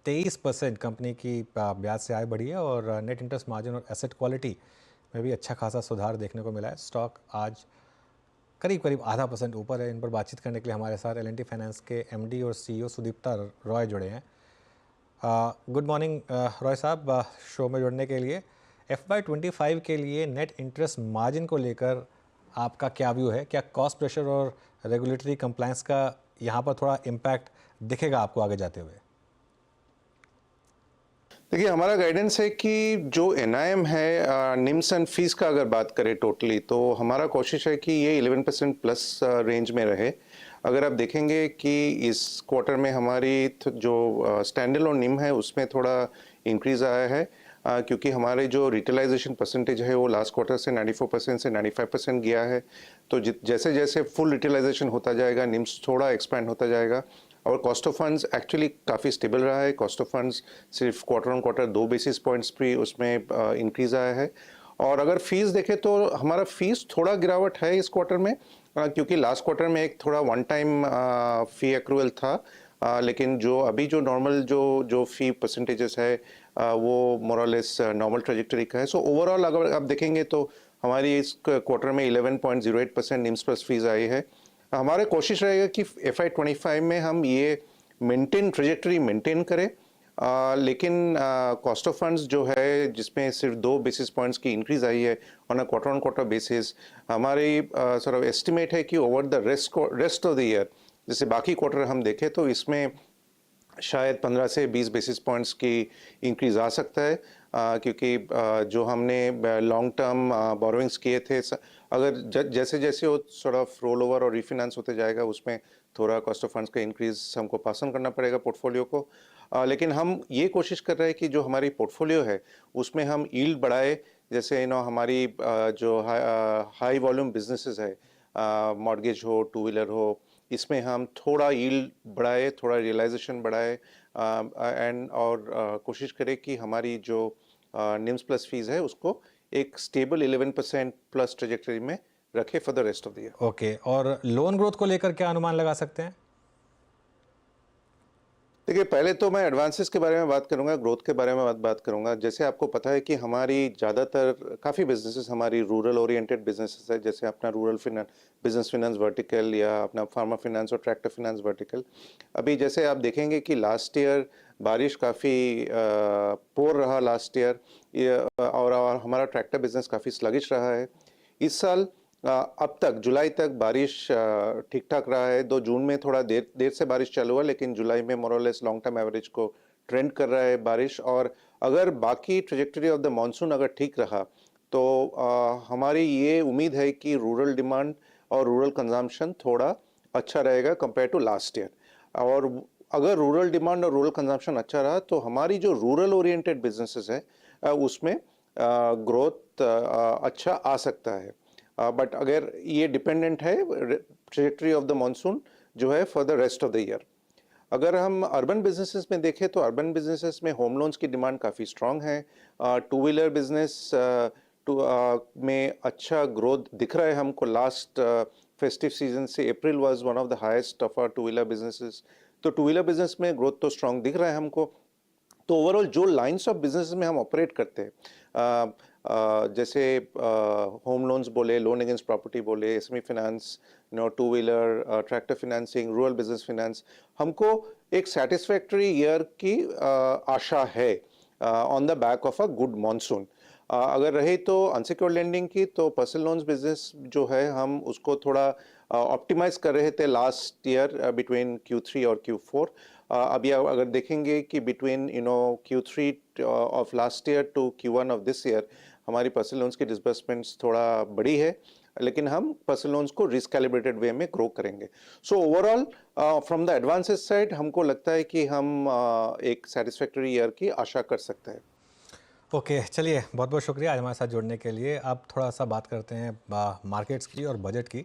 23% company की ब्याज से आय बढ़ी है और नेट इंटरेस्ट मार्जिन और एसेट क्वालिटी में भी अच्छा खासा सुधार देखने को मिला है। स्टॉक आज करीब करीब आधा % ऊपर है। इन पर बातचीत करने के लिए हमारे साथ एल एंड टी फाइनेंस के एमडी और सीईओ सुदीप्ता रॉय जुड़े हैं। गुड मॉर्निंग रॉय साहब, शो में जुड़ने के लिए। FY25 के लिए नेट इंटरेस्ट मार्जिन को लेकर आपका क्या व्यू है? क्या कॉस्ट प्रेशर और रेगुलेटरी कंप्लायंस का यहाँ पर थोड़ा इम्पैक्ट दिखेगा आपको आगे जाते हुए? देखिए, हमारा गाइडेंस है कि जो एनआईएम है, निम्स एंड फीस का अगर बात करें टोटली, तो हमारा कोशिश है कि ये 11% प्लस रेंज में रहे। अगर आप देखेंगे कि इस क्वार्टर में हमारी जो स्टैंड अलोन निम है उसमें थोड़ा इंक्रीज आया है, क्योंकि हमारे जो रिटेलाइजेशन परसेंटेज है वो लास्ट क्वार्टर से 94% से 95% गया है। तो जैसे जैसे फुल रिटेलाइजेशन होता जाएगा, निम्स थोड़ा एक्सपैंड होता जाएगा। और कॉस्ट ऑफ फंड्स एक्चुअली काफ़ी स्टेबल रहा है। कॉस्ट ऑफ फंड्स सिर्फ quarter on quarter 2 basis points भी उसमें इंक्रीज आया है। और अगर फीस देखें तो हमारा फीस थोड़ा गिरावट है इस क्वार्टर में, क्योंकि लास्ट क्वार्टर में एक थोड़ा वन टाइम फी एक्रूवल था, लेकिन जो अभी जो नॉर्मल जो फी परसेंटेजेस है वो मोरलेस नॉर्मल ट्रेजेक्टरी का है। सो ओवरऑल अगर आप देखेंगे तो हमारी इस क्वार्टर में 11.08% निम्स प्लस फीस आई है। हमारे कोशिश रहेगा कि FY25 में हम ये ट्रेजेक्टरी मेंटेन करें, लेकिन कॉस्ट ऑफ फंड्स जो है जिसमें सिर्फ 2 बेसिस पॉइंट्स की इंक्रीज आई है ऑन क्वार्टर बेसिस, हमारी सॉर्ट ऑफ एस्टिमेट है कि over the rest of the year, जैसे बाकी क्वार्टर हम देखें तो इसमें शायद 15 से 20 बेसिस पॉइंट्स की इंक्रीज आ सकता है, क्योंकि जो हमने लॉन्ग टर्म बोरोइंग्स किए थे, अगर जैसे जैसे वो सॉर्ट ऑफ रोल ओवर और रिफिनेंस होते जाएगा उसमें थोड़ा कॉस्ट ऑफ फंड्स का इंक्रीज हमको पास ऑन करना पड़ेगा पोर्टफोलियो को। लेकिन हम ये कोशिश कर रहे हैं कि जो हमारी पोर्टफोलियो है उसमें हम यील्ड बढ़ाए। जैसे हमारी जो हाई वॉल्यूम बिजनेसेस है, मॉर्गेज हो, टू व्हीलर हो, इसमें हम थोड़ा यील्ड बढ़ाए, थोड़ा रियलाइजेशन बढ़ाए, एंड और कोशिश करें कि हमारी जो निम्स प्लस फीस है उसको एक स्टेबल 11% प्लस ट्रेजेक्टरी में रखे for the rest of the year. Okay, और लोन ग्रोथ को लेकर क्या अनुमान लगा सकते हैं? देखिए, पहले तो मैं एडवांसेस के बारे में बात करूंगा, ग्रोथ के बारे में बात करूंगा। जैसे आपको पता है कि हमारी ज़्यादातर काफ़ी बिजनेसेस हमारी रूरल ओरिएंटेड बिजनेसेस है, जैसे अपना रूरल बिजनेस फिनेंस वर्टिकल या अपना फार्मा फिनेंस और ट्रैक्टर फिनेंस वर्टिकल। अभी जैसे आप देखेंगे कि लास्ट ईयर बारिश काफ़ी पोर रहा लास्ट ईयर, और हमारा ट्रैक्टर बिजनेस काफ़ी स्लगिश रहा है। इस साल अब तक जुलाई तक बारिश ठीक ठाक रहा है। 2 जून में थोड़ा देर से बारिश चालू हुआ, लेकिन जुलाई में मोरलेस लॉन्ग टर्म एवरेज को ट्रेंड कर रहा है बारिश। और अगर बाकी ट्रेजेक्टरी ऑफ द मानसून अगर ठीक रहा तो हमारी ये उम्मीद है कि रूरल डिमांड और रूरल कंजम्पशन थोड़ा अच्छा रहेगा कंपेयर टू लास्ट ईयर। और अगर रूरल डिमांड और रूरल कंजम्पशन अच्छा रहा तो हमारी जो रूरल ओरिएंटेड बिजनेसेस है उसमें ग्रोथ अच्छा आ सकता है। बट अगर ये डिपेंडेंट है ट्रेजेक्टरी ऑफ द मानसून जो है for the rest of the year. अगर हम अर्बन बिजनेसेस में देखें तो अर्बन बिजनेसेस में होम लोन्स की डिमांड काफ़ी स्ट्रांग है। टू व्हीलर बिजनेस में अच्छा ग्रोथ दिख रहा है हमको। लास्ट फेस्टिव सीजन से April was one of the highest of our two wheeler businesses. तो टू व्हीलर बिजनेस में ग्रोथ तो स्ट्रांग दिख रहा है हमको। तो ओवरऑल जो लाइंस ऑफ बिजनेस में हम ऑपरेट करते हैं, जैसे होम लोन्स बोले, लोन अगेंस्ट प्रॉपर्टी बोले, SME finance, two wheeler, tractor financing, rural business finance, हमको एक सेटिस्फैक्टरी ईयर की आशा है on the back of a good monsoon. अगर रहे तो अनसिक्योर्ड लेंडिंग की, तो पर्सनल लोन्स बिजनेस जो है हम उसको थोड़ा ऑप्टिमाइज कर रहे थे लास्ट ईयर बिटवीन Q3 और Q4। अभी अगर देखेंगे कि between Q3 of last year to Q1 of this year हमारी पर्सनल लोन्स की डिसबर्समेंट्स थोड़ा बड़ी है, लेकिन हम पर्सनल लोन्स को रिस्क कैलिब्रेटेड वे में ग्रो करेंगे। So overall from the advances side हमको लगता है कि हम एक सेटिस्फैक्टरी ईयर की आशा कर सकते हैं। ओके, चलिए बहुत बहुत शुक्रिया आज हमारे साथ जुड़ने के लिए। अब थोड़ा सा बात करते हैं मार्केट्स की और बजट की।